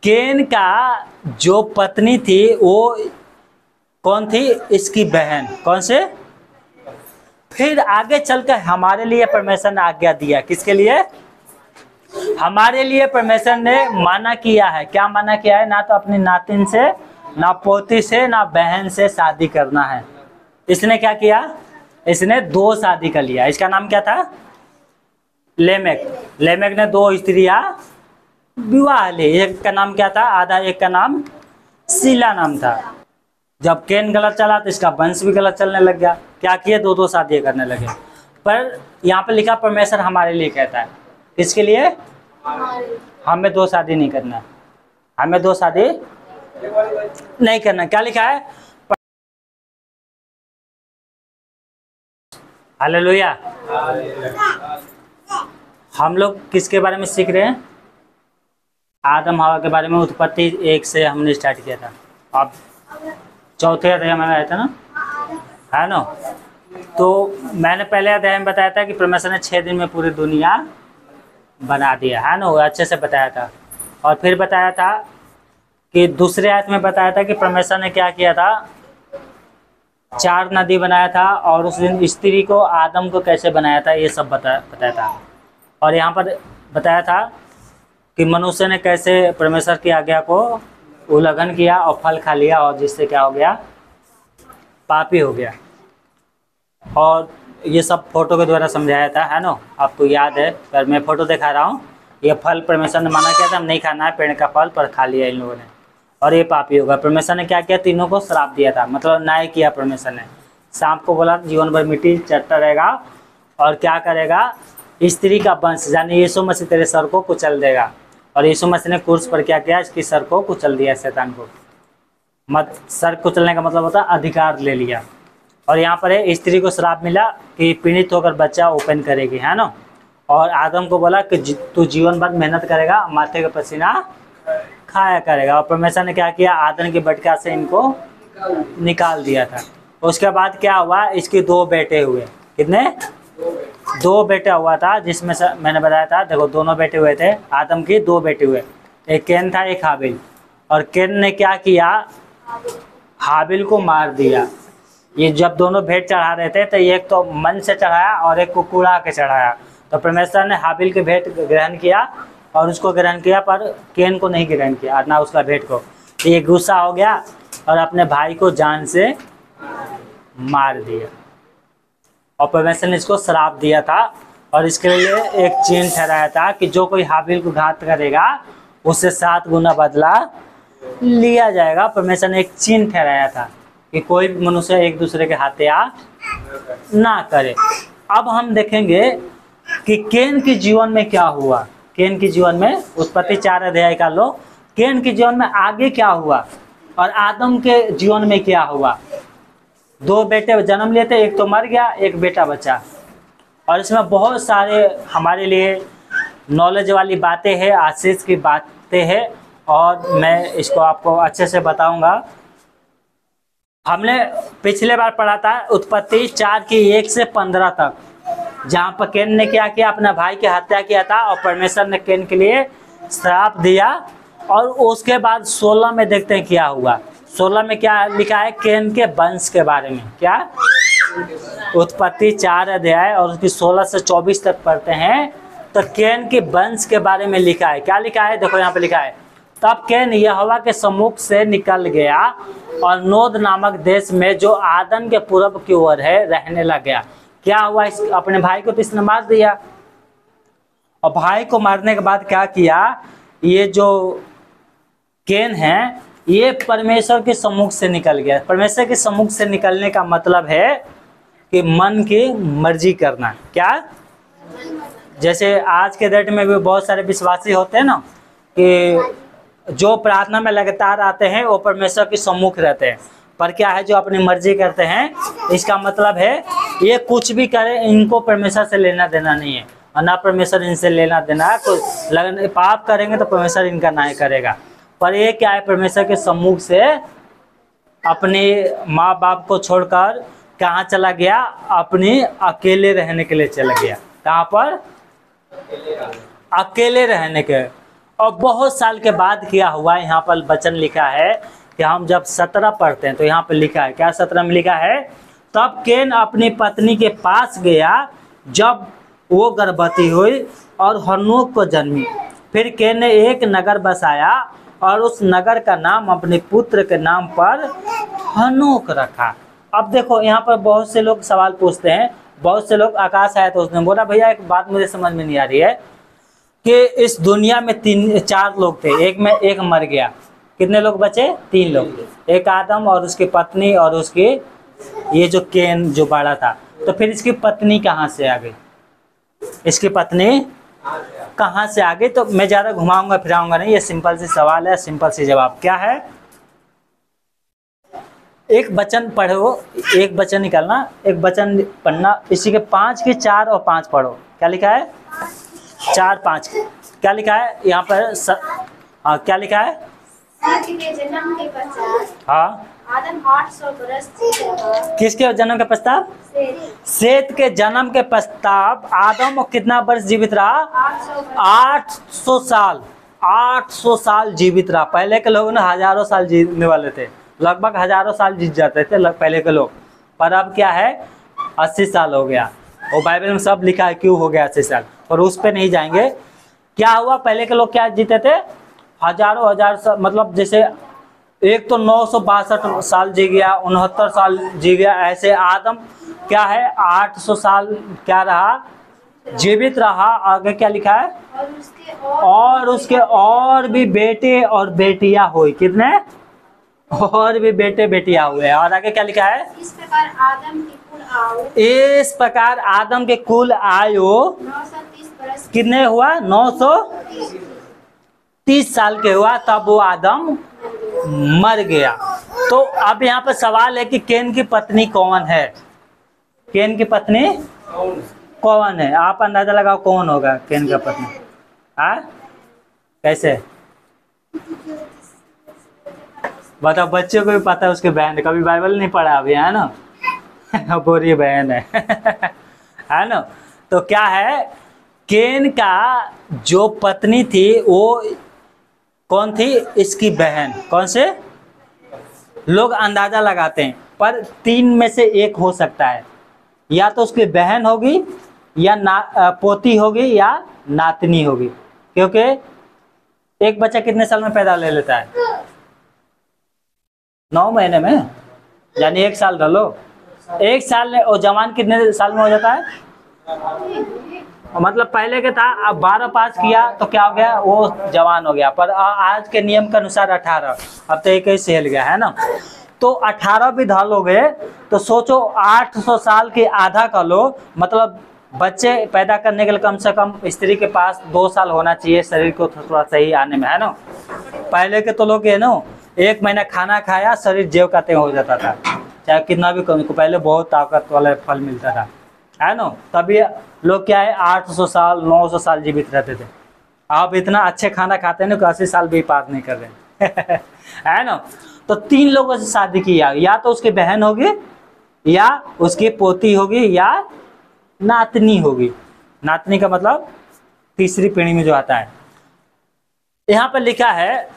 केन का जो पत्नी थी वो कौन थी? इसकी बहन। कौन से? फिर आगे चलकर हमारे लिए परमेश्वर ने आज्ञा दिया। किसके लिए? हमारे लिए परमेश्वर ने माना किया है। क्या माना किया है? ना तो अपनी नातिन से, ना पोती से, ना बहन से शादी करना है। इसने क्या किया? इसने 2 शादी कर लिया। इसका नाम क्या था? लेमेक। लेमेक ने 2 स्त्रियां विवाह ली। एक का नाम क्या था? आधा। एक का नाम शीला नाम था। जब केन गलत चला तो इसका वंश भी गलत चलने लग गया। क्या किए? 2 शादी करने लगे। पर यहाँ पे लिखा परमेश्वर हमारे लिए कहता है। किसके लिए? हमें 2 शादी नहीं करना। हमें 2 शादी नहीं करना। क्या लिखा है? हालेलुया। हम लोग किसके बारे में सीख रहे हैं? आदम हवा के बारे में। उत्पत्ति 1 से हमने स्टार्ट किया था। अब चौथे अध्याय में आया था ना, है ना? तो मैंने पहले अध्याय में बताया था कि परमेश्वर ने 6 दिन में पूरी दुनिया बना दिया, है ना? वो अच्छे से बताया था। और फिर बताया था कि दूसरे आयत में बताया था कि परमेश्वर ने क्या किया था? 4 नदी बनाया था और उस दिन स्त्री को, आदम को कैसे बनाया था, ये सब बताया था। और यहाँ पर बताया था कि मनुष्य ने कैसे परमेश्वर की आज्ञा को उल्लंघन किया और फल खा लिया, और जिससे क्या हो गया? पापी हो गया। और ये सब फोटो के द्वारा समझाया था, है ना? आपको याद है? पर मैं फोटो दिखा रहा हूँ। ये फल परमेश्वर ने मना किया था, हम नहीं खाना है पेड़ का फल, पर खा लिया इन लोगों ने, और ये पापी होगा। परमेश्वर ने क्या किया? तीनों को श्राप दिया था, मतलब न्याय किया परमेश्वर ने। सांप को बोला जीवन भर मिट्टी चटता रहेगा, और क्या करेगा? स्त्री का वंश यानी यीशु मसीह तेरे सर को कुचल देगा। और यीशु मसीह ने क्रूस पर क्या किया? इसकी सर को कुचल दिया, शैतान को। सर कुचलने का मतलब होता है अधिकार ले लिया। और यहाँ पर है, स्त्री को श्राप मिला कि पीड़ित होकर बच्चा ओपन करेगी, है ना? और आदम को बोला कि तू जीवन भर मेहनत करेगा, माथे का पसीना खाया करेगा। और परमेश्वर ने क्या किया? आदम की बटका से इनको निकाल दिया था। उसके बाद क्या हुआ? इसके 2 बेटे हुए। कितने? 2 बेटा हुआ था, जिसमें से मैंने बताया था, देखो दोनों बेटे हुए थे। आदम के 2 बेटे हुए, एक केन था, एक हाबिल। और केन ने क्या किया? हाबिल को मार दिया। ये जब दोनों भेंट चढ़ा रहे थे तो एक तो मन से चढ़ाया और एक को कुड़ा के चढ़ाया। तो परमेश्वर ने हाबिल के भेंट ग्रहण किया और उसको ग्रहण किया, पर केन को नहीं ग्रहण किया, ना उसका भेंट को। तो ये गुस्सा हो गया और अपने भाई को जान से मार दिया। और परमेश्वर ने इसको श्राप दिया था, और इसके लिए एक चिन्ह ठहराया था कि जो कोई हाबिल को घात करेगा उससे 7 गुना बदला लिया जाएगा। परमेश्वर ने एक चिन्ह ठहराया था कि कोई भी मनुष्य एक दूसरे के हत्या ना करे। अब हम देखेंगे कि केन के जीवन में क्या हुआ। केन के जीवन में, उत्पत्ति 4 अध्याय का लो, केन के जीवन में आगे क्या हुआ और आदम के जीवन में क्या हुआ। 2 बेटे जन्म लिए थे, एक तो मर गया, एक बेटा बचा। और इसमें बहुत सारे हमारे लिए नॉलेज वाली बातें हैं, आशीष की बातें हैं, और मैं इसको आपको अच्छे से बताऊंगा। हमने पिछले बार पढ़ा था उत्पत्ति 4 की 1 से 15 तक, जहाँ पर केन ने क्या किया? अपना भाई की हत्या किया था, और परमेश्वर ने केन के लिए श्राप दिया। और उसके बाद 16 में देखते हैं क्या हुआ। 16 में क्या लिखा है? केन के वंश के बारे में। क्या? उत्पत्ति 4 अध्याय और उसकी 16 से 24 तक पढ़ते हैं तो केन के वंश के बारे में लिखा है। क्या लिखा है? देखो यहाँ पे लिखा है, तब केन यहोवा के सम्मुख से निकल गया और नोद नामक देश में जो आदन के पूर्व की ओर है रहने लग गया। क्या हुआ? अपने भाई को तो इसने मार दिया, और भाई को मारने के बाद क्या किया? ये जो केन है ये परमेश्वर के सम्मुख से निकल गया। परमेश्वर के सम्मुख से निकलने का मतलब है कि मन की मर्जी करना। क्या? जैसे आज के डेट में भी बहुत सारे विश्वासी होते हैं ना, कि जो प्रार्थना में लगातार आते हैं वो परमेश्वर के सम्मुख रहते हैं, पर क्या है? जो अपनी मर्जी करते हैं। इसका मतलब है ये कुछ भी करे, इनको परमेश्वर से लेना देना नहीं है, और ना परमेश्वर इनसे लेना देना है। कोई पाप करेंगे तो परमेश्वर इनका न्याय करेगा। पर ये क्या है? परमेश्वर के सम्मुख से अपने माँ बाप को छोड़कर कहाँ चला गया? अपने अकेले रहने के लिए चला गया। कहाँ पर? अकेले रहने के। और बहुत साल के बाद क्या हुआ, यहाँ पर वचन लिखा है कि हम जब 17 पढ़ते हैं तो यहाँ पर लिखा है क्या, 17 में लिखा है, तब केन अपनी पत्नी के पास गया जब वो गर्भवती हुई और हनोक को जन्मी। फिर केन ने एक नगर बसाया और उस नगर का नाम अपने पुत्र के नाम पर हनोक रखा। अब देखो यहाँ पर बहुत से लोग सवाल पूछते हैं, बहुत से लोग आकाश आया तो उसने बोला भैया एक बात मुझे समझ में नहीं आ रही है कि इस दुनिया में 4 लोग थे, एक मर गया, कितने लोग बचे, 3 लोग, एक आदम और उसकी पत्नी और उसके ये जो केन जो बड़ा था, तो फिर इसकी पत्नी कहाँ से आ गई, इसकी पत्नी कहाँ से आ गई? तो मैं ज़्यादा घुमाऊंगा फिराऊंगा नहीं, ये सिंपल सी सवाल है, सिंपल सी जवाब क्या है, एक वचन पढ़ो, एक वचन निकालना, एक वचन पढ़ना, इसी के 5 के 4 और 5 पढ़ो, क्या लिखा है, 4 5 क्या लिखा है यहाँ पर हाँ क्या लिखा है, के जन्म के पश्चात हाँ आदम 800 बरस जीवित किसके जन्म के पश्चात, सेत के जन्म के पश्चात आदम कितना वर्ष जीवित रहा, 800 साल, 800 साल जीवित रहा। पहले के लोग ना हजारों साल जीने वाले थे, लगभग हजारों साल जीत जाते थे पहले के लोग, पर अब क्या है 80 साल हो गया। वो बाइबल में सब लिखा है क्यों हो गया 80 साल, और उस पे नहीं जाएंगे। क्या हुआ, पहले के लोग क्या जीते थे, हजारों हजार साल, मतलब जैसे एक तो 962 साल जी गया, 69 साल जी गया, ऐसे आदम क्या है 800 साल क्या रहा, जीवित रहा। आगे क्या लिखा है, और उसके और भी बेटे और बेटियां हुई, कितने, और भी बेटे बेटियां हुए। और आगे क्या लिखा है, इस प्रकार आदम के कुल आयु, इस प्रकार आदम के कुल आयु 930 बरस कितने हुआ, 930 साल के हुआ, तब वो आदम मर गया। तो अब यहाँ पर सवाल है कि केन की पत्नी कौन है, केन की पत्नी कौन है, आप अंदाजा लगाओ कौन होगा केन का पत्नी, हाँ कैसे बताओ, बच्चों को भी पता है उसके बहन, कभी बाइबल नहीं पढ़ा अभी है ना बोरी बहन है है ना। तो क्या है, केन का जो पत्नी थी वो कौन थी, इसकी बहन, कौन से, लोग अंदाजा लगाते हैं पर 3 में से एक हो सकता है, या तो उसकी बहन होगी या पोती होगी या नातनी होगी, क्योंकि एक बच्चा कितने साल में पैदा ले लेता है, 9 महीने में, यानी 1 साल डालो, 1 साल में, और जवान कितने साल में हो जाता है, मतलब पहले के था, अब 12 पास किया तो क्या हो गया, वो जवान हो गया, पर आज के नियम के अनुसार 18, अब तो 21 से हिल गया है ना। तो 18 भी धाल हो गए, तो सोचो 800 साल के आधा का लो, मतलब बच्चे पैदा करने के लिए कम से कम स्त्री के पास 2 साल होना चाहिए शरीर को थोड़ा सही आने में, है ना। पहले के तो लोग है ना 1 महीना खाना खाया शरीर जेव का त्यों हो जाता था, चाहे कितना भी कम, पहले बहुत ताकत वाला फल मिलता था, है ना। तभी लोग क्या है 800 साल 900 साल जीवित रहते थे। आप इतना अच्छे खाना खाते हैं ना कि 80 साल भी पार नहीं कर रहे है ना। तो 3 लोगों से शादी किया, या तो उसकी बहन होगी या उसकी पोती होगी या नातनी होगी। नातनी का मतलब तीसरी पीढ़ी में जो आता है। यहाँ पर लिखा है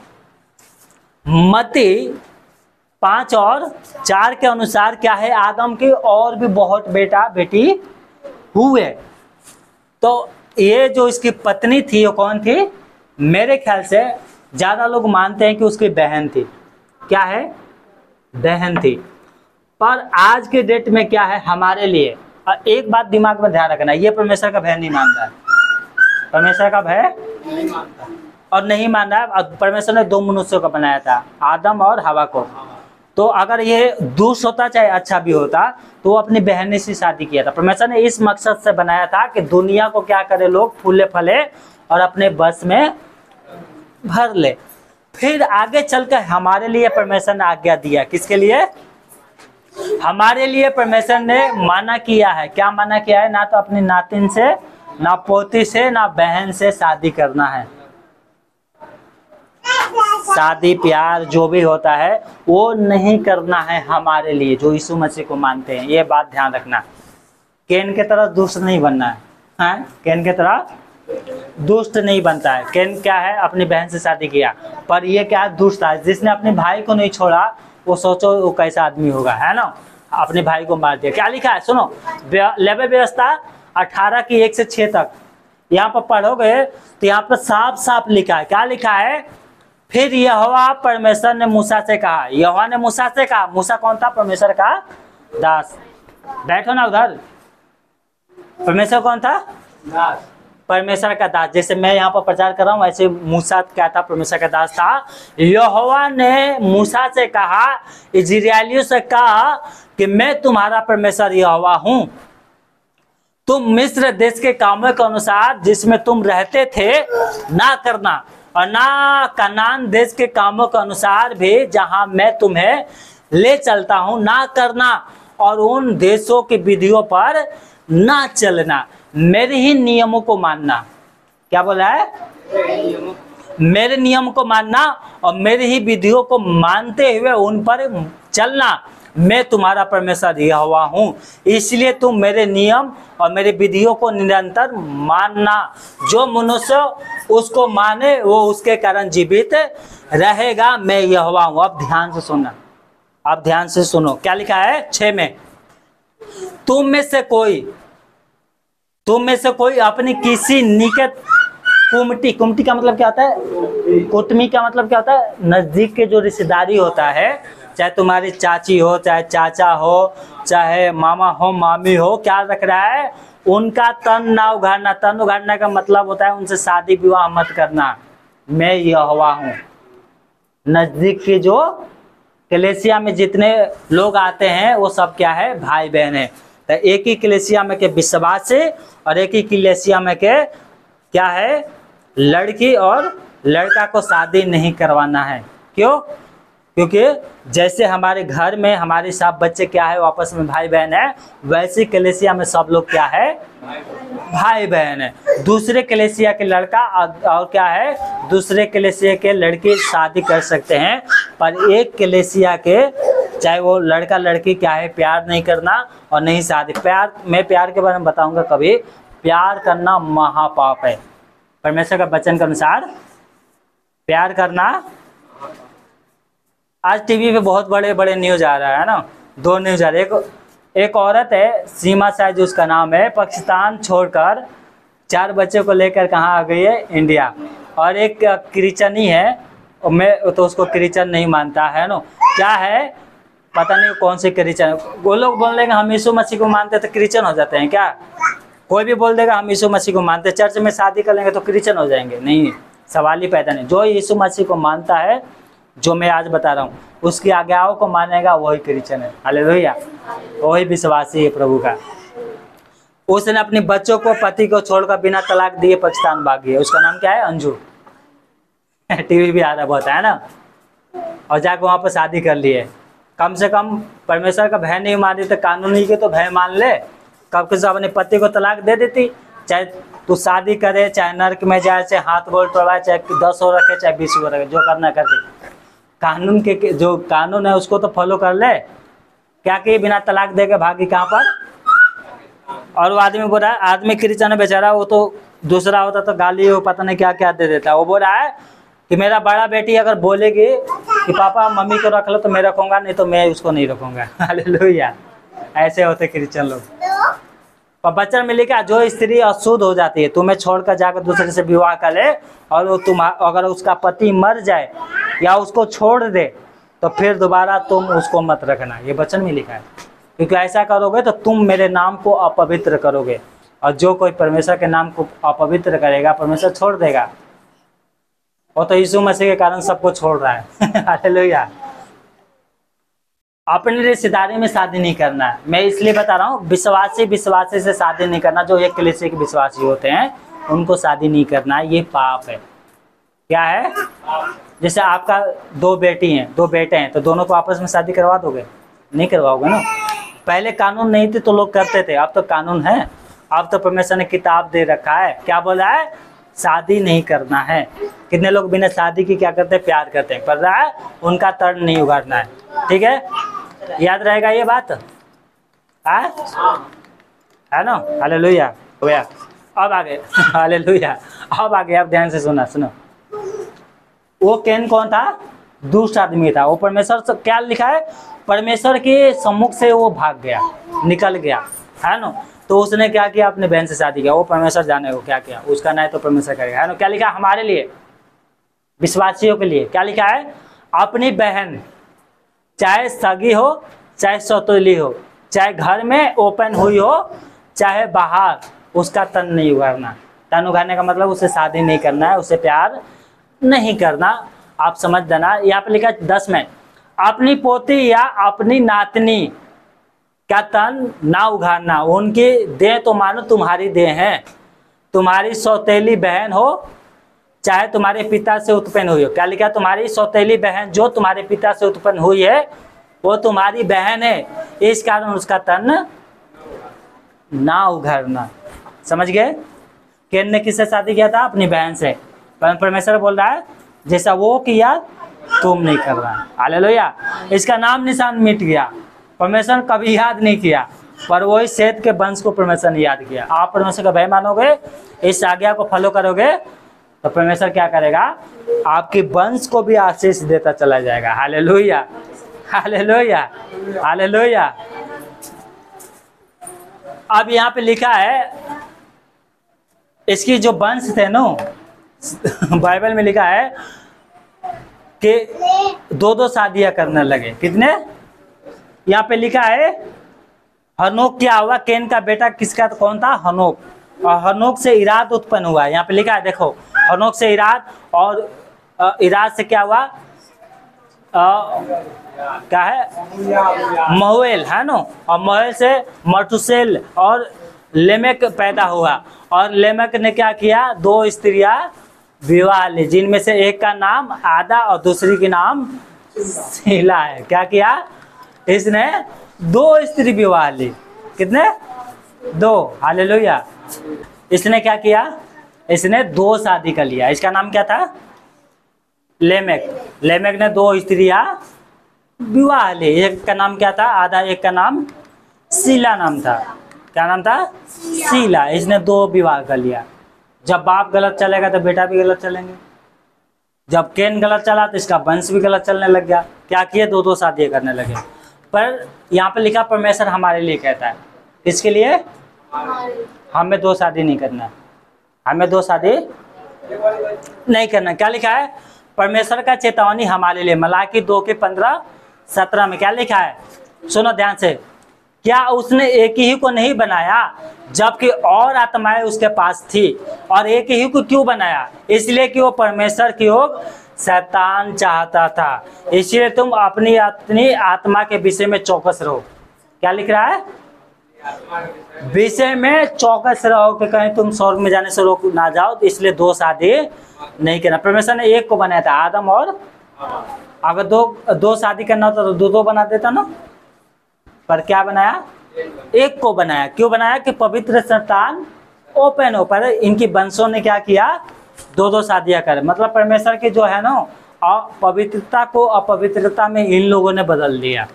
मत्ती 5 और 4 के अनुसार क्या है, आदम के और भी बहुत बेटा बेटी हुए। तो ये जो इसकी पत्नी थी वो कौन थी, मेरे ख्याल से ज्यादा लोग मानते हैं कि उसकी बहन थी। क्या है, बहन थी। पर आज के डेट में क्या है हमारे लिए, एक बात दिमाग में ध्यान रखना, ये परमेश्वर का भय नहीं मानता है, परमेश्वर का भय नहीं मानता और नहीं मान रहा है। परमेश्वर ने 2 मनुष्यों को बनाया था, आदम और हवा को। तो अगर ये दुष्ट होता चाहे अच्छा भी होता तो वो अपनी बहन से शादी किया था। परमेश्वर ने इस मकसद से बनाया था कि दुनिया को क्या करे, लोग फूले फले और अपने बस में भर ले। फिर आगे चलकर हमारे लिए परमेश्वर ने आज्ञा दिया, किसके लिए, हमारे लिए परमेश्वर ने माना किया है। क्या माना किया है, ना तो अपनी नातिन से, ना पोती से, ना बहन से शादी करना है। शादी प्यार जो भी होता है वो नहीं करना है हमारे लिए जो यीशु मसीह को मानते हैं। ये बात ध्यान रखना, केन के तरह दुष्ट नहीं बनना है, हाँ? केन के तरह दुष्ट नहीं बनता है। कैन क्या है, अपनी बहन से शादी किया, पर ये क्या है, दुष्ट था। जिसने अपने भाई को नहीं छोड़ा वो सोचो वो कैसा आदमी होगा, है ना। अपने भाई को मार दिया। क्या लिखा है सुनो, लेवे व्यवस्था 18 की 1 से 6 तक यहाँ पर पढ़ोगे तो यहाँ पर साफ साफ लिखा है। क्या लिखा है, फिर यहोवा परमेश्वर ने मूसा से कहा, यहोवा ने मूसा से कहा। मूसा कौन था, परमेश्वर का दास। बैठो ना उधर, परमेश्वर कौन था, दास, परमेश्वर का दास। जैसे मैं यहाँ पर प्रचार कर रहा हूँ वैसे मूसा क्या था, परमेश्वर का दास था। यहोवा ने मूसा से कहा, इजराइलियों से कहा कि मैं तुम्हारा परमेश्वर यहोवा हूँ। तुम मिस्र देश के कामों के अनुसार जिसमें तुम रहते थे ना करना, और ना कनान देश के कामों के अनुसार भी जहां मैं तुम्हें ले चलता हूं ना करना, और उन देशों की विधियों पर ना चलना, मेरे ही नियमों को मानना। क्या बोला है, मेरे नियम को मानना और मेरी ही विधियों को मानते हुए उन पर चलना। मैं तुम्हारा परमेश्वर यहोवा हूँ, इसलिए तुम मेरे नियम और मेरे विधियों को निरंतर मानना। जो मनुष्य उसको माने वो उसके कारण जीवित रहेगा। मैं यहोवा हूँ। अब ध्यान से सुनना, अब ध्यान से सुनो क्या लिखा है 6 में, तुम में से कोई अपनी किसी निकट कुमटी, कुमटी का मतलब क्या होता है, कुटमी का मतलब क्या होता है, नजदीक के जो रिश्तेदारी होता है, चाहे तुम्हारी चाची हो, चाहे चाचा हो, चाहे मामा हो, मामी हो, क्या रख रहा है, उनका तन ना उघाड़ना। तन उघाड़ने का मतलब होता है उनसे शादी विवाह मत करना। मैं यहोवा हूँ। नजदीक के जो कलेसिया में जितने लोग आते हैं वो सब क्या है, भाई बहन है। तो एक ही कलेसिया में के विश्वासी और एक ही कलेसिया में के क्या है, लड़की और लड़का को शादी नहीं करवाना है। क्यों, क्योंकि जैसे हमारे घर में हमारे सब बच्चे क्या है आपस में भाई बहन है, वैसे कलेसिया में सब लोग क्या है, भाई बहन है। दूसरे कलेसिया के लड़का और क्या है, दूसरे कलेसिया के लड़के शादी कर सकते हैं, पर एक कलेसिया के चाहे वो लड़का लड़की क्या है, प्यार नहीं करना और नहीं शादी। प्यार, मैं प्यार के बारे में बताऊंगा कभी। प्यार करना महापाप है परमेश्वर का वचन के अनुसार। प्यार करना, आज टीवी पे बहुत बड़े बड़े न्यूज आ रहा है ना, 2 न्यूज आ रहे हैं। एक औरत है सीमा शायद उसका नाम है, पाकिस्तान छोड़कर 4 बच्चों को लेकर कहाँ आ गई है, इंडिया। और एक क्रिश्चियन ही है, और मैं तो उसको क्रिश्चियन नहीं मानता है ना, क्या है पता नहीं कौन से क्रिश्चियन। वो लोग बोल देंगे हम यीशु मसीह को मानते हैं तो क्रिश्चियन हो जाते हैं क्या? कोई भी बोल देगा हम यीशु मसीह को मानते हैं, चर्च में शादी कर लेंगे तो क्रिश्चियन हो जाएंगे? नहीं, सवाल ही पैदा नहीं। जो यीशु मसीह को मानता है, जो मैं आज बता रहा हूँ, उसकी आज्ञाओं को मानेगा वही क्रिश्चियन है। हालेलुया, वही विश्वासी है प्रभु का। उसने अपने बच्चों को, पति को छोड़कर बिना तलाक दिए पाकिस्तान भाग गई। उसका नाम क्या है, अंजू। टीवी भी आ रहा बहुत है ना, और जाकर वहाँ पर शादी कर लिए। कम से कम परमेश्वर का भय नहीं मान रही तो कानूनी के तो भय मान ले। कब के सब अपने पति को तलाक दे देती, चाहे तू शादी करे, चाहे नर्क में जाए, चाहे हाथ गोड़ तोड़वाए, चाहे 10 हो रखे, चाहे 20 हो रखे, जो करना करती। कानून के जो कानून है उसको तो फॉलो कर ले। क्या कि बिना तलाक दे के भागी कहाँ पर। और वो आदमी बोल रहा है, आदमी क्रिश्चियन है बेचारा, वो तो दूसरा होता तो गाली हो पता नहीं क्या क्या दे देता। वो बोल रहा है कि मेरा बड़ा बेटी अगर बोलेगी कि पापा मम्मी को रख लो तो मैं रखूंगा, नहीं तो मैं उसको नहीं रखूंगा। हालेलुया, ऐसे होते क्रिश्चियन लोग। पर बच्चन में लिखा, जो स्त्री अशुद्ध हो जाती है, तुम्हें छोड़कर जाकर दूसरे से विवाह कर ले, और वो तुम अगर उसका पति मर जाए या उसको छोड़ दे तो फिर दोबारा तुम उसको मत रखना। ये वचन में लिखा है, क्योंकि ऐसा करोगे तो तुम मेरे नाम को अपवित्र करोगे, और जो कोई परमेश्वर के नाम को अपवित्र करेगा परमेश्वर छोड़ देगा। और तो यीशु मसीह के कारण सबको छोड़ रहा है। हालेलुया। अपनी रिश्तेदारी में शादी नहीं करना है। मैं इसलिए बता रहा हूँ, विश्वासी से शादी नहीं करना। जो एक कलीसिया के विश्वासी होते हैं उनको शादी नहीं करना है, ये पाप है। क्या है? जैसे आपका 2 बेटी हैं, 2 बेटे हैं, तो दोनों को आपस में शादी करवा दोगे? नहीं करवाओगे ना। पहले कानून नहीं थे तो लोग करते थे, अब तो कानून है। अब तो परमेश्वर ने किताब दे रखा है, क्या बोला है? शादी नहीं करना है। कितने लोग बिना शादी के क्या करते हैं? प्यार करते हैं। पर रहा है उनका तर्ण नहीं उगाड़ना है। ठीक है, याद रहेगा ये बात है ना। हालेलुया। अब आगे हालेलुया। अब आगे आप ध्यान से सुनो। वो कैन कौन था? दुष्ट आदमी था। वो परमेश्वर से क्या लिखा है? परमेश्वर के सम्मुख से वो भाग गया, निकल गया, है ना। तो उसने क्या किया? अपने बहन से शादी किया। वो परमेश्वर जाने को क्या किया, उसका न्याय तो परमेश्वर करेगा, है ना। क्या लिखा हमारे लिए, विश्वासियों के लिए? क्या लिखा है? अपनी बहन, चाहे सगी हो चाहे सौतेली हो, चाहे घर में ओपन हुई हो चाहे बाहर, उसका तन नहीं उगाड़ना। तन उगाड़ने का मतलब उससे शादी नहीं करना है, उससे प्यार नहीं करना। आप समझ देना। यहाँ पे लिखा है 10 में, अपनी पोती या अपनी नातनी का तन ना उघाड़ना। उनकी देह तो मानो तुम्हारी देह है। तुम्हारी सौतेली बहन हो चाहे तुम्हारे पिता से उत्पन्न हुई हो। क्या लिखा? तुम्हारी सौतेली बहन जो तुम्हारे पिता से उत्पन्न हुई है वो तुम्हारी बहन है, इस कारण उसका तन ना उघाड़ना। समझ गए? कैन ने किससे शादी किया था? अपनी बहन से। परमेश्वर बोल रहा है जैसा वो किया तुम नहीं कर रहा। हालेलुया। इसका नाम निशान मिट गया। परमेश्वर कभी याद नहीं किया, पर वही सेत के वंश को परमेश्वर ने याद किया। आप परमेश्वर का भय मानोगे, इस आज्ञा को फॉलो करोगे, तो परमेश्वर क्या करेगा? आपके वंश को भी आशीष देता चला जाएगा। Hallelujah, hallelujah, hallelujah. अब यहाँ पे लिखा है इसकी जो वंश थे ना, बाइबल में लिखा है कि 2-2 शादियां करने लगे। कितने? यहाँ पे लिखा है हनोक क्या हुआ? कैन का बेटा किसका कौन था? हनोक। और हनोक से इराद उत्पन्न हुआ। यहाँ पे लिखा है देखो, हनोक से इराद, और इराद से क्या हुआ? क्या है? महुएल, है ना। और महुएल से मटुसेल और लेमेक पैदा हुआ। और लेमेक ने क्या किया? 2 स्त्रियां विवाह ली, जिनमें से एक का नाम आदा और दूसरी के नाम शीला है। क्या किया? इसने 2 स्त्री विवाह ली। कितने? 2। हालेलुया। इसने क्या किया? इसने 2 शादी कर लिया। इसका नाम क्या था? लेमेक। लेमेक ने 2 स्त्रियां विवाह ली। एक का नाम क्या था? आदा। एक का नाम शीला नाम था। क्या नाम था? शीला। इसने 2 विवाह कर लिया। जब बाप गलत चलेगा तो बेटा भी गलत चलेंगे। जब कैन गलत चला तो इसका वंश भी गलत चलने लग गया। क्या किए? 2-2 शादियां करने लगे। पर यहाँ पे लिखा परमेश्वर हमारे लिए कहता है। किसके लिए? हमें 2 शादी नहीं करना। हमें 2 शादी नहीं करना। क्या लिखा है? परमेश्वर का चेतावनी हमारे लिए। मलाकी 2 के 15-17 में क्या लिखा है? सुनो ध्यान से। क्या उसने एक ही को नहीं बनाया जबकि और आत्माएं उसके पास थी? और एक ही को क्यों बनाया? इसलिए कि वो परमेश्वर की ओर शैतान चाहता था। इसलिए तुम अपनी आत्मा के विषय में चौकस रहो। क्या लिख रहा है? विषय में चौकस रहो कि कहीं तुम स्वर्ग में जाने से रोक ना जाओ। तो इसलिए 2 शादी नहीं करना। परमेश्वर ने एक को बनाया था, आदम और। अगर 2 शादी करना होता तो 2-2 बना देता ना, पर क्या बनाया? एक को बनाया। क्यों बनाया? कि पवित्र संतान ओपन हो। पर इनकी वंशों ने क्या किया? 2-2 शादियां करे। मतलब परमेश्वर की जो है ना पवित्रता को अपवित्रता में इन लोगों ने बदल दिया।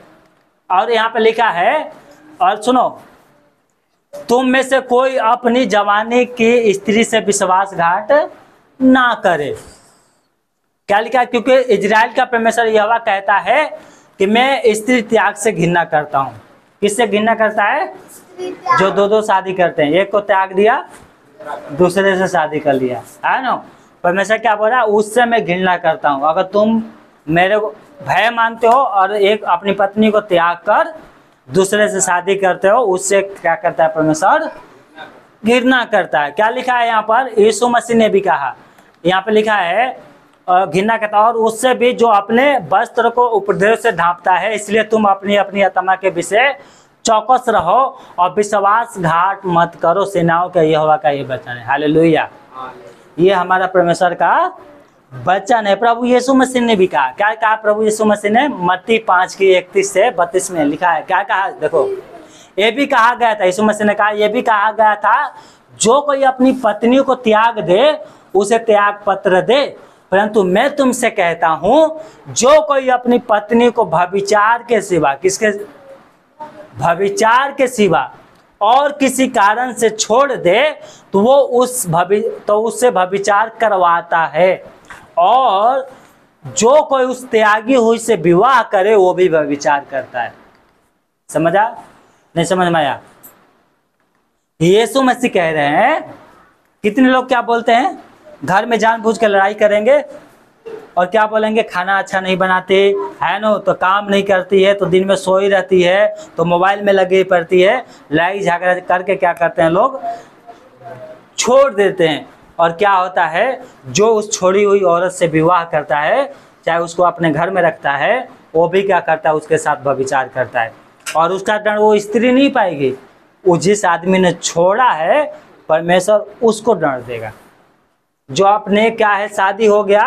और यहाँ पे लिखा है, और सुनो, तुम में से कोई अपनी जवानी की स्त्री से विश्वासघात ना करे। क्या लिखा है? क्योंकि इजराइल का परमेश्वर यहोवा कहता है कि मैं स्त्री त्याग से घृणा करता हूँ। किससे घृणा करता है? जो 2-2 शादी करते हैं। एक को त्याग दिया, दूसरे से शादी कर लिया, है ना। परमेश्वर क्या बोल रहा है? उससे मैं घृणा करता हूँ। अगर तुम मेरे को भय मानते हो और एक अपनी पत्नी को त्याग कर दूसरे से शादी करते हो, उससे क्या करता है परमेश्वर? घृणा करता है। क्या लिखा है यहाँ पर? यीशु मसीह ने भी कहा, यहाँ पे लिखा है घृणा करता है। और उससे भी जो अपने वस्त्र को उपदेश से ढांपता है। इसलिए तुम अपनी अपनी आत्मा के विषय चौकस रहो और विश्वासघात मत करो। सेनाओं के यहोवा का ये वचन है। हालेलुया। ये हमारा परमेश्वर का वचन है। प्रभु यीशु मसीह ने भी कहा। क्या कहा प्रभु यीशु मसीह ने? मत्ती 5 की 31 से 32 में लिखा है। क्या कहा? देखो, ये भी कहा गया था, यीशु मसीह ने कहा, ये भी कहा गया था, जो कोई अपनी पत्नी को त्याग दे उसे त्याग पत्र दे। परंतु मैं तुमसे कहता हूं, जो कोई अपनी पत्नी को भविचार के सिवा, किसके? भविचार के सिवा और किसी कारण से छोड़ दे तो वो उससे व्यभिचार करवाता है, और जो कोई उस त्यागी हुई से विवाह करे वो भी व्यभिचार करता है। समझा? नहीं समझ में आया? यीशु मसीह कह रहे हैं, कितने लोग क्या बोलते हैं, घर में जानबूझ के लड़ाई करेंगे और क्या बोलेंगे, खाना अच्छा नहीं बनाते है ना, तो काम नहीं करती है, तो दिन में सोई रहती है, तो मोबाइल में लगी पड़ती है, लड़ाई झगड़ा करके क्या करते हैं लोग, छोड़ देते हैं। और क्या होता है, जो उस छोड़ी हुई औरत से विवाह करता है, चाहे उसको अपने घर में रखता है, वो भी क्या करता है, उसके साथ व्यभिचार करता है, और उसका दंड वो स्त्री नहीं पाएगी। वो जिस आदमी ने छोड़ा है, परमेश्वर उसको दंड देगा। जो अपने क्या है, शादी हो गया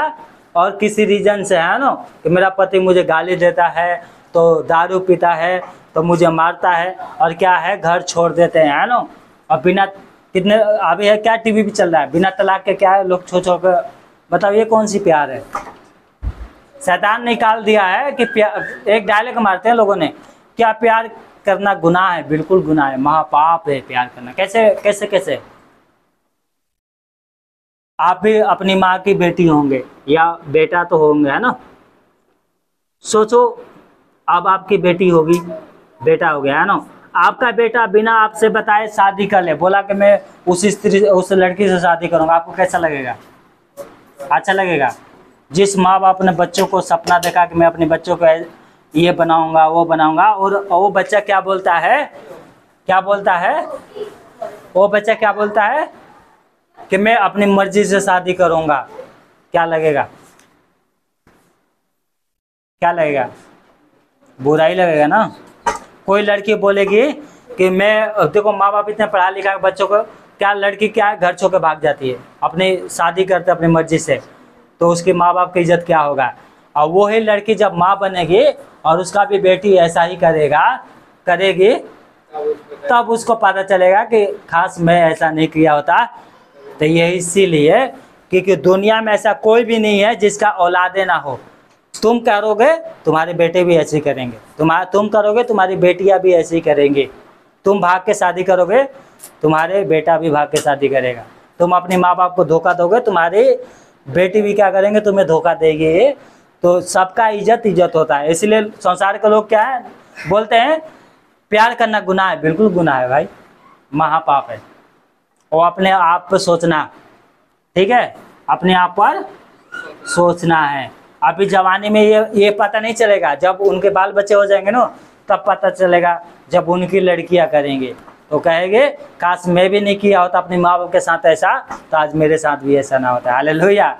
और किसी रीजन से है ना, कि मेरा पति मुझे गाली देता है, तो दारू पीता है, तो मुझे मारता है, और क्या है, घर छोड़ देते हैं है ना, और बिना कितने अभी है क्या टीवी पे चल रहा है, बिना तलाक के क्या है, लोग छोड़ के, बताओ ये कौन सी प्यार है? शैतान निकाल दिया है कि एक डायलॉग मारते हैं लोगों ने, क्या प्यार करना गुनाह है? बिल्कुल गुनाह है, महापाप है प्यार करना। कैसे कैसे कैसे? आप भी अपनी माँ की बेटी होंगे या बेटा तो होंगे है ना, सोचो अब आपकी बेटी होगी, बेटा हो गया है ना, आपका बेटा बिना आपसे बताए शादी कर ले, बोला कि मैं उस लड़की से शादी करूंगा, आपको कैसा लगेगा? अच्छा लगेगा? जिस माँ बाप ने बच्चों को सपना देखा कि मैं अपने बच्चों को ये बनाऊंगा वो बनाऊंगा, और वो बच्चा क्या बोलता है, क्या बोलता है, वो बच्चा क्या बोलता है कि मैं अपनी मर्जी से शादी करूंगा, क्या लगेगा? क्या लगेगा? बुराई लगेगा ना। कोई लड़की बोलेगी कि मैं, देखो माँ बाप इतने पढ़ा लिखा के बच्चों को, क्या लड़की क्या है, घर छोड़ के भाग जाती है, अपनी शादी करते अपनी मर्जी से, तो उसके माँ बाप की इज्जत क्या होगा? और वही लड़की जब माँ बनेगी और उसका भी बेटी ऐसा ही करेगी, तब उसको पता चलेगा कि खास मैं ऐसा नहीं किया होता। तो ये इसीलिए क्योंकि दुनिया में ऐसा कोई भी नहीं है जिसका औलादे ना हो। तुम करोगे तुम्हारे बेटे भी ऐसे ही करेंगे, तुम करोगे तुम्हारी बेटियां भी ऐसे ही करेंगी। तुम भाग के शादी करोगे, तुम्हारे बेटा भी भाग के शादी करेगा। तुम अपने माँ बाप को धोखा दोगे, तुम्हारी बेटी भी क्या करेंगे, तुम्हें धोखा देगी। तो सबका इज्जत होता है। इसलिए संसार के लोग क्या है बोलते हैं, प्यार करना गुनाह है। बिल्कुल गुनाह है भाई, महापाप है। वो अपने आप पर सोचना, ठीक है, अपने आप पर सोचना है। अभी जवानी में ये पता नहीं चलेगा, जब उनके बाल बच्चे हो जाएंगे ना तब पता चलेगा। जब उनकी लड़कियां करेंगे तो कहेंगे काश मैं भी नहीं किया होता अपने माँ बाप के साथ ऐसा, तो आज मेरे साथ भी ऐसा ना होता। हालेलुया।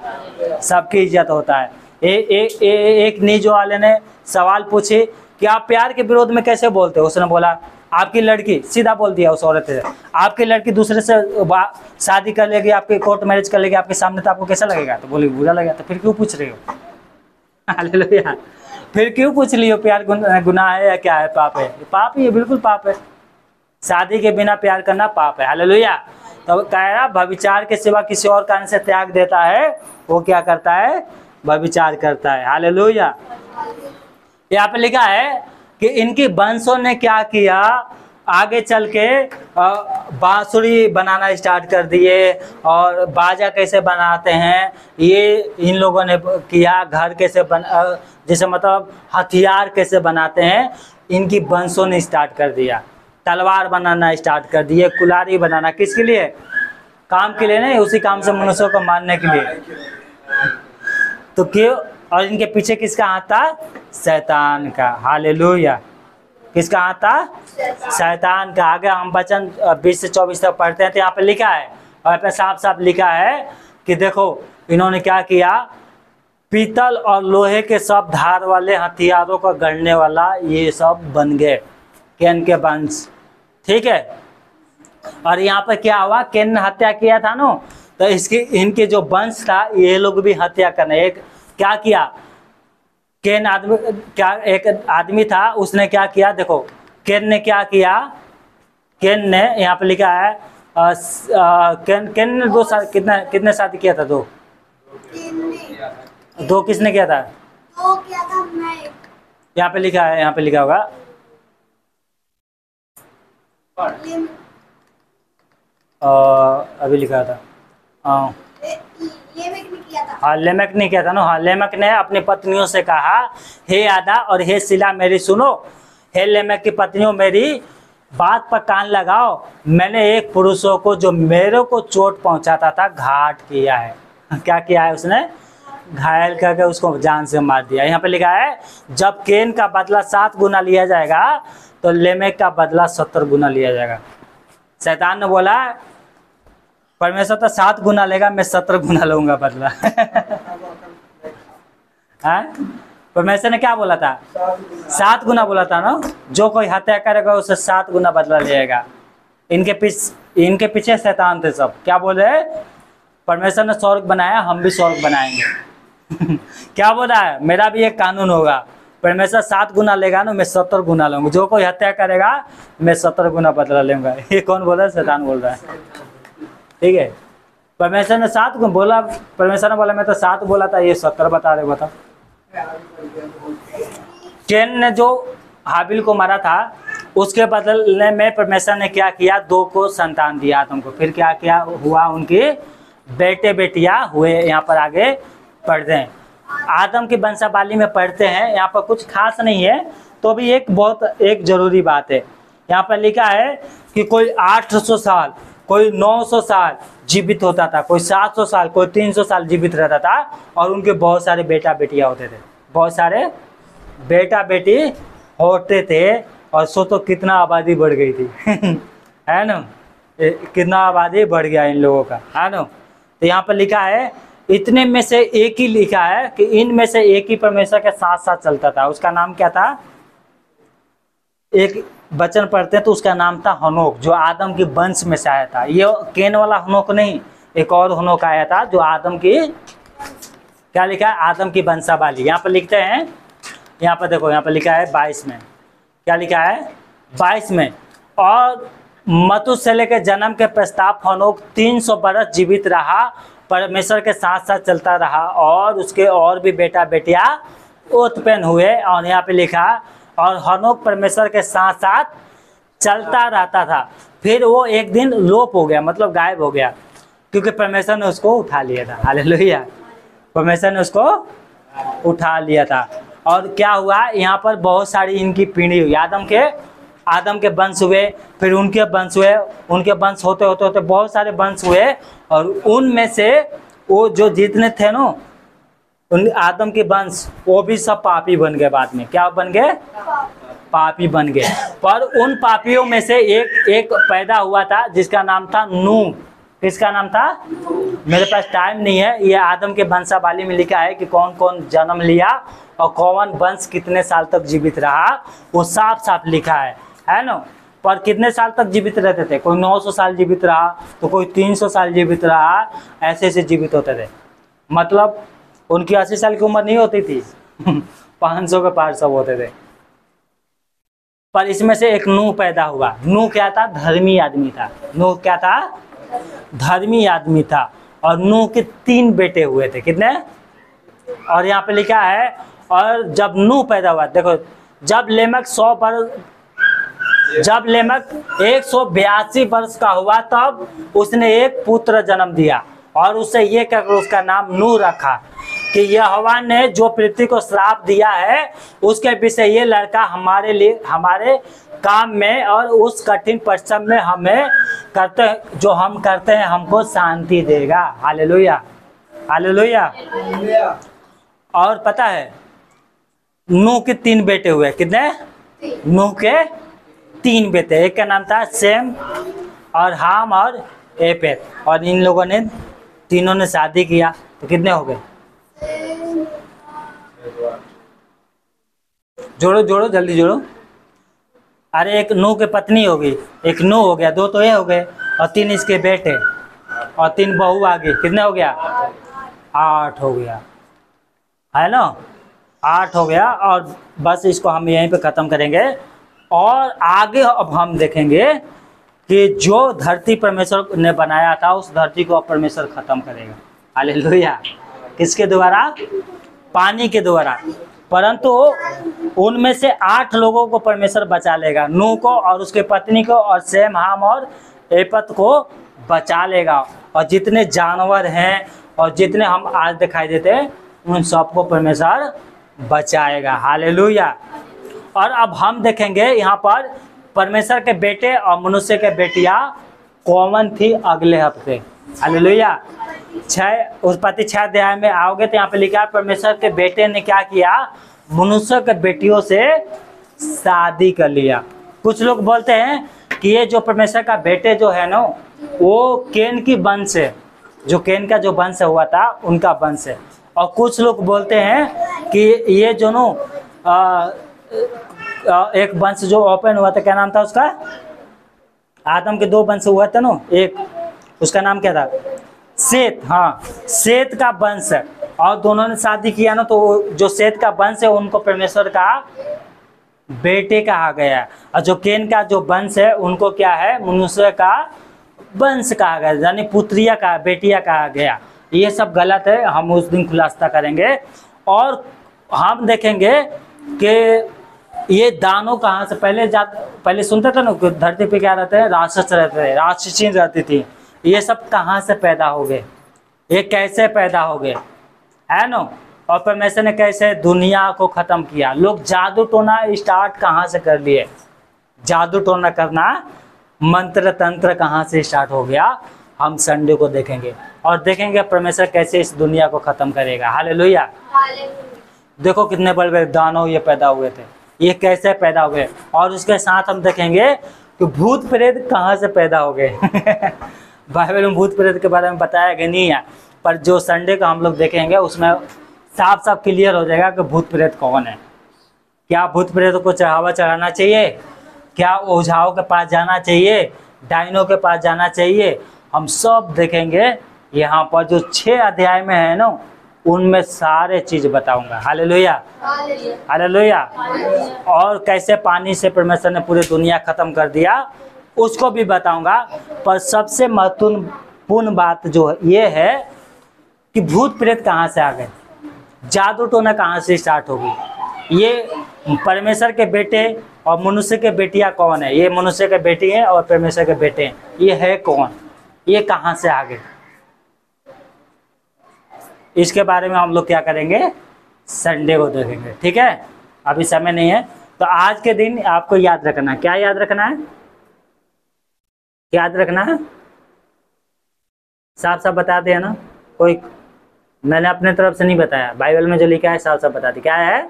सबकी इज्जत होता है। एक नीजो वाले ने सवाल पूछे कि आप प्यार के विरोध में कैसे बोलते हो। उसने बोला आपकी लड़की, सीधा बोल दिया उस औरत से, आपकी लड़की दूसरे से शादी कर लेगी, आपके कोर्ट मैरिज कर लेगी आपके सामने, तो आपको कैसा लगेगा? तो बोली बुरा लगेगा। तो फिर क्यों पूछ रहे हो? हालेलुया। फिर क्यों पूछ लियो प्यार गुनाह है या क्या है, पाप है? पाप ही है, बिल्कुल पाप है। शादी के बिना प्यार करना पाप है। हालेलुया। तो कह रहा व्यभिचार के सिवा किसी और कारण से त्याग देता है, वो क्या करता है? व्यभिचार करता है। हालेलुया। यहाँ पे लिखा है कि इनकी वंशों ने क्या किया, आगे चल के बांसुरी बनाना स्टार्ट कर दिए, और बाजा कैसे बनाते हैं ये इन लोगों ने किया। घर कैसे जैसे मतलब हथियार कैसे बनाते हैं, इनकी वंशों ने स्टार्ट कर दिया। तलवार बनाना स्टार्ट कर दिए, कुल्हाड़ी बनाना, किसके लिए? काम के लिए नहीं, उसी काम से मनुष्यों को मारने के लिए। तो क्यों? और इनके पीछे किसका हाथ था? शैतान का। हालेलुया। किसका हाथ था? शैतान का। आगे हम वचन 20 से 24 तक पढ़ते हैं तो यहाँ पे लिखा है, और यहाँ पे साफ साफ लिखा है कि देखो इन्होंने क्या किया, पीतल और लोहे के सब धार वाले हथियारों को गढ़ने वाला ये सब बन गए, कैन के वंश। ठीक है। और यहाँ पर क्या हुआ, कैन ने हत्या किया था ना, तो इनके जो वंश था ये लोग भी हत्या करने। एक क्या किया, कैन आदमी, क्या एक आदमी था, उसने क्या किया, देखो कैन ने क्या किया, कैन ने यहाँ पे लिखा है कैन ने कितने शादी किया था? दो किसने किया था? दो किया था मैं। यहाँ पे लिखा है, यहाँ पे लिखा होगा अभी लिखा था हाँ लेमेक ने किया था ना। हाँ लेमेक ने अपनी पत्नियों से कहा, हे आदा और हे सिला मेरी सुनो, हे लेमेक की पत्नियों मेरी बात पर कान लगाओ, मैंने एक पुरुषों को जो मेरे को चोट पहुंचाता था घाट किया है। क्या किया है उसने? घायल करके उसको जान से मार दिया। यहाँ पे लिखा है जब केन का बदला 7 गुना लिया जाएगा तो लेमेक का बदला 70 गुना लिया जाएगा। शैतान ने बोला परमेश्वर तो 7 गुना लेगा, मैं 70 गुना लूंगा बदला। परमेश्वर ने क्या बोला था? 7 गुना बोला था ना। जो कोई हत्या करेगा उसे 7 गुना बदला लेगा। इनके पीछे शैतान थे सब। क्या बोले? परमेश्वर ने स्वर्ग बनाया, हम भी स्वर्ग बनाएंगे। क्या बोला है? मेरा भी एक कानून होगा, परमेश्वर 7 गुना लेगा ना, मैं 70 गुना लूंगा। जो कोई हत्या करेगा मैं 70 गुना बदला लूंगा। ये कौन बोल रहा है? शैतान बोल रहा है। ठीक है, परमेश्वर ने 7 गुना बोला, परमेश्वर ने बोला मैं तो 7 बोला था, ये 70 बता रहे। बता, कैन ने जो हाबिल को मारा था उसके बदले में परमेश्वर ने क्या किया? 2 को संतान दिया तुमको। फिर क्या क्या हुआ? उनके बेटे बेटियां हुए। यहाँ पर आगे पढ़ते हैं, आदम की वंशावली में पढ़ते हैं। यहाँ पर कुछ खास नहीं है तो भी एक जरूरी बात है। यहाँ पर लिखा है कि कोई 800 साल, कोई 900 साल जीवित होता था, कोई 700 साल, कोई 300 साल जीवित रहता था, और उनके बहुत सारे बेटा बेटियां होते थे। बहुत सारे बेटा बेटी होते थे। और सोचो कितना आबादी बढ़ गई थी। है ना? कितना आबादी बढ़ गया इन लोगों का, है ना? तो यहाँ पर लिखा है इतने में से एक ही लिखा है कि इनमें से एक ही परमेश्वर के साथ साथ चलता था। उसका नाम क्या था? एक वचन पढ़ते हैं तो उसका नाम था हनोक, जो आदम की वंश में से आया था। ये केन वाला हनोक नहीं, एक और हनोक आया था जो आदम की, क्या लिखा है? आदम की वंशावली। यहाँ पर लिखते हैं, यहाँ पर देखो, यहाँ पर लिखा है 22 में। क्या लिखा है? 22 में, और मतुशेलह के जन्म के प्रस्ताव हनोक 300 बरस जीवित रहा, परमेश्वर के साथ साथ चलता रहा, और उसके और भी बेटा बेटियां उत्पन्न हुए। और यहाँ पे लिखा और हनोक परमेश्वर के साथ साथ चलता रहता था। फिर वो एक दिन लोप हो गया, मतलब गायब हो गया, क्योंकि परमेश्वर ने उसको उठा लिया था। हालेलुया, परमेश्वर ने उसको उठा लिया था। और क्या हुआ? यहाँ पर बहुत सारी इनकी पीढ़ी हुई। आदम के वंश हुए, फिर उनके वंश हुए, उनके वंश होते होते होते बहुत सारे वंश हुए। और उनमें से वो जो जितने थे ना उन आदम के वंश, वो भी सब पापी बन गए। बाद में क्या बन गए? पापी बन गए। पर उन पापियों में से एक पैदा हुआ था जिसका नाम था नूह। किसका नाम था? मेरे पास टाइम नहीं है। ये आदम के वंशावली में लिखा है कि कौन कौन जन्म लिया और कौन वंश कितने साल तक जीवित रहा, वो साफ साफ लिखा है ना? पर कितने साल तक जीवित रहते थे? कोई 900 साल जीवित रहा, तो कोई 300 साल जीवित रहा, ऐसे ऐसे जीवित होते थे। मतलब उनकी 80 साल की उम्र नहीं होती थी। 500 के पार सब होते थे। पर इसमें से एक नूह पैदा हुआ। नूह क्या था? धर्मी आदमी था। नूह क्या था? धर्मी आदमी था। और नूह के 3 बेटे हुए थे। कितने? और यहाँ पे लिखा है, और जब नूह पैदा हुआ, देखो, जब लेमक 182 वर्ष का हुआ तब उसने एक पुत्र जन्म दिया, और उससे ये कहकर उसका नाम नूह रखा कि यहोवा ने जो पृथ्वी को श्राप दिया है उसके विषय ये लड़का हमारे लिए, हमारे काम में और उस कठिन परिश्रम में हमें जो हम करते हैं हमको शांति देगा। Hallelujah, hallelujah. और पता है नूह के 3 बेटे हुए। कितने? नूह के 3 बेटे। एक का नाम था शेम और हाम और एपेत। और इन लोगों ने तीनों ने शादी किया, तो कितने हो गए? जोड़ो जोड़ो, जल्दी जोड़ो। अरे एक नूह की पत्नी होगी, एक नूह हो गया, 2 तो ये हो गए, और 3 इसके बेटे, और 3 बहू आ गई। कितने हो गया? 8 हो गया, है ना? 8 हो गया। और बस इसको हम यहीं पे ख़त्म करेंगे। और आगे अब हम देखेंगे कि जो धरती परमेश्वर ने बनाया था उस धरती को अब परमेश्वर ख़त्म करेगा। हालेलुया। किसके द्वारा? पानी के द्वारा। परंतु उनमें से 8 लोगों को परमेश्वर बचा लेगा, नूह को और उसके पत्नी को और शेम, हाम और एपत को बचा लेगा। और जितने जानवर हैं और जितने हम आज दिखाई देते हैं उन सबको परमेश्वर बचाएगा। हालेलुया। और अब हम देखेंगे यहाँ पर परमेश्वर के बेटे और मनुष्य के बेटियां कॉमन थी अगले हफ्ते। हालेलुया। 6 उत्पत्ति 6 अध्याय में आओगे तो यहाँ पे लिखा है परमेश्वर के बेटे ने क्या किया, मनुष्य के बेटियों से शादी कर लिया। कुछ लोग बोलते हैं कि ये जो परमेश्वर का बेटे जो है ना वो केन की वंश है, जो केन का जो वंश हुआ था उनका वंश है। और कुछ लोग बोलते हैं कि ये जो नो एक वंश जो ओपन हुआ था, क्या नाम था उसका, आदम के 2 वंश हुआ था ना, एक उसका नाम क्या था, सेत। हाँ, सेत का वंश है और दोनों ने शादी किया ना, तो जो सेत का वंश है उनको परमेश्वर का बेटे कहा गया। और जो केन का जो वंश है उनको क्या है, मनुष्य का वंश कहा गया, यानी पुत्रिया का बेटिया कहा गया। ये सब गलत है, हम उस दिन खुलासा करेंगे। और हम देखेंगे कि ये दानव कहाँ से, पहले सुनते थे ना धरती पे क्या रहते हैं, राक्षस रहते थे, राक्षसी रहती थी। ये सब कहाँ से पैदा हो गए, ये कैसे पैदा हो गए, है ना। और परमेश्वर ने कैसे दुनिया को खत्म किया। लोग जादू टोना स्टार्ट कहाँ से कर लिए, जादू टोना करना, मंत्र तंत्र कहाँ से स्टार्ट हो गया, हम संडे को देखेंगे। और देखेंगे परमेश्वर कैसे इस दुनिया को खत्म करेगा। हालेलुया। देखो कितने बड़े बड़े दानव ये पैदा हुए थे, ये कैसे पैदा हुए। और उसके साथ हम देखेंगे कि भूत प्रेत कहाँ से पैदा हो गए। बाइबल में भूत प्रेत के बारे में बताया गया नहीं है, पर जो संडे का हम लोग देखेंगे उसमें साफ साफ क्लियर हो जाएगा कि भूत प्रेत कौन है। क्या भूत प्रेत को चढ़ावा चढ़ाना चाहिए, क्या ओझाओं के पास जाना चाहिए, डाइनों के पास जाना चाहिए, हम सब देखेंगे यहाँ पर। जो 6 अध्याय में है ना उनमें सारे चीज बताऊंगा। Hallelujah, hallelujah. और कैसे पानी से परमेश्वर ने पूरी दुनिया खत्म कर दिया उसको भी बताऊंगा। पर सबसे महत्वपूर्ण बात जो ये है कि भूत प्रेत कहाँ से आ गए, जादू टोना कहाँ से स्टार्ट होगी, ये परमेश्वर के बेटे और मनुष्य के बेटियां कौन है, ये मनुष्य के बेटी हैं और परमेश्वर के बेटे हैं, ये है कौन, ये कहाँ से आ गए, इसके बारे में हम लोग क्या करेंगे, संडे को देखेंगे। ठीक है, अभी समय नहीं है। तो आज के दिन आपको याद रखना, क्या याद रखना है, याद रखना है, साफ साफ बता दिया ना, कोई मैंने अपने तरफ से नहीं बताया, बाइबल में जो लिखा है साफ साफ बता दी। क्या है,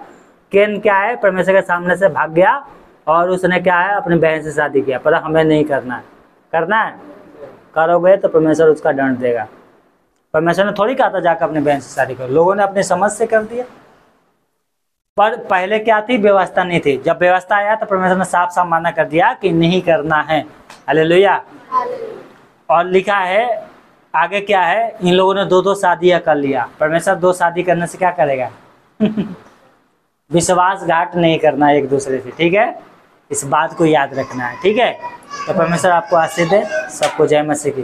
केन क्या है, परमेश्वर के सामने से भाग गया और उसने क्या है, अपनी बहन से शादी किया। पर हमें नहीं करना है, करना है, करोगे तो परमेश्वर उसका दंड देगा। परमेश्वर ने थोड़ी कहा था जाकर अपनी बहन से शादी करो, लोगों ने अपनी समझ से कर दिया। पर पहले क्या थी, व्यवस्था नहीं थी। जब व्यवस्था आया तो परमेश्वर ने साफ साफ मना कर दिया कि नहीं करना है। हालेलुया। और लिखा है आगे क्या है, इन लोगों ने 2-2 शादियां कर लिया। परमेश्वर 2 शादी करने से क्या करेगा? विश्वासघात नहीं करना एक दूसरे से। ठीक है, इस बात को याद रखना है। ठीक है, तो परमेश्वर आपको आशीष दे। सबको जय मसीह की।